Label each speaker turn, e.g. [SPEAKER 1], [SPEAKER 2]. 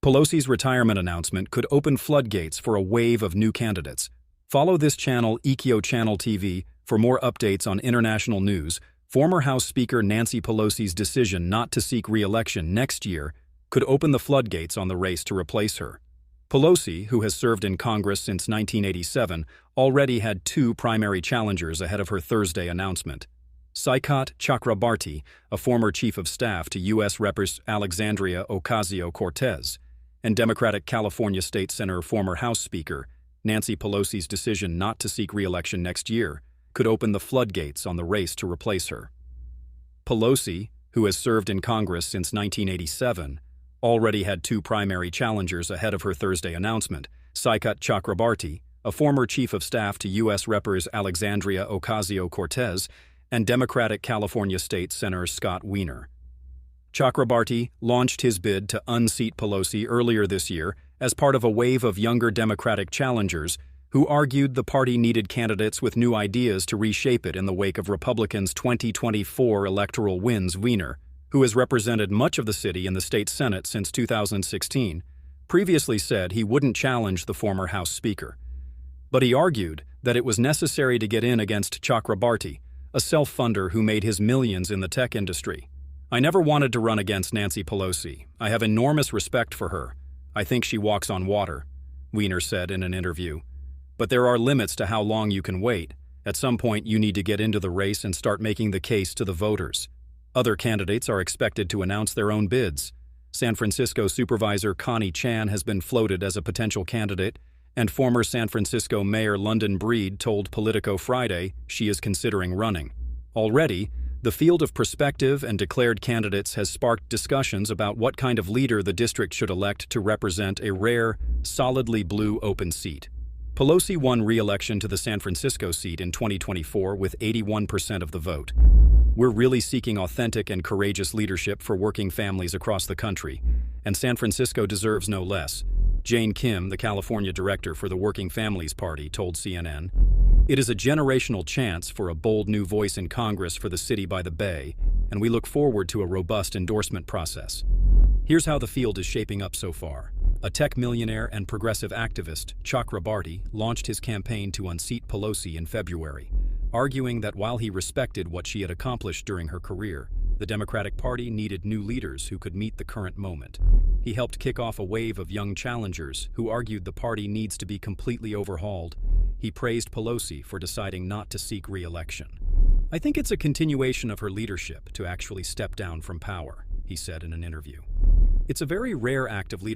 [SPEAKER 1] Pelosi's retirement announcement could open floodgates for a wave of new candidates. Follow this channel, Channel TV, for more updates on international news. Former House Speaker Nancy Pelosi's decision not to seek re-election next year could open the floodgates on the race to replace her. Pelosi, who has served in Congress since 1987, already had two primary challengers ahead of her Thursday announcement. Saikat Chakrabarti, a former chief of staff to U.S. Representative Alexandria Ocasio-Cortez, and Democratic California State Senator former House Speaker Nancy Pelosi's decision not to seek re-election next year could open the floodgates on the race to replace her. Pelosi, who has served in Congress since 1987, already had two primary challengers ahead of her Thursday announcement. Saikat Chakrabarti, a former chief of staff to U.S. Representative Alexandria Ocasio-Cortez, and Democratic California State Senator Scott Wiener. Chakrabarti launched his bid to unseat Pelosi earlier this year as part of a wave of younger Democratic challengers who argued the party needed candidates with new ideas to reshape it in the wake of Republicans' 2024 electoral wins. Wiener, who has represented much of the city in the state Senate since 2016, previously said he wouldn't challenge the former House Speaker. But he argued that it was necessary to get in against Chakrabarti, a self-funder who made his millions in the tech industry. "I never wanted to run against Nancy Pelosi. I have enormous respect for her. I think she walks on water," Wiener said in an interview. "But there are limits to how long you can wait. At some point, you need to get into the race and start making the case to the voters." Other candidates are expected to announce their own bids. San Francisco Supervisor Connie Chan has been floated as a potential candidate, and former San Francisco Mayor London Breed told Politico Friday she is considering running. Already, the field of prospective and declared candidates has sparked discussions about what kind of leader the district should elect to represent a rare, solidly blue open seat. Pelosi won re-election to the San Francisco seat in 2024 with 81% of the vote. "We're really seeking authentic and courageous leadership for working families across the country, and San Francisco deserves no less," Jane Kim, the California director for the Working Families Party, told CNN. "It is a generational chance for a bold new voice in Congress for the city by the Bay, and we look forward to a robust endorsement process." Here's how the field is shaping up so far. A tech millionaire and progressive activist, Chakrabarti, launched his campaign to unseat Pelosi in February, arguing that while he respected what she had accomplished during her career, the Democratic Party needed new leaders who could meet the current moment. He helped kick off a wave of young challengers who argued the party needs to be completely overhauled. He praised Pelosi for deciding not to seek re-election. "I think it's a continuation of her leadership to actually step down from power," he said in an interview. "It's a very rare act of leadership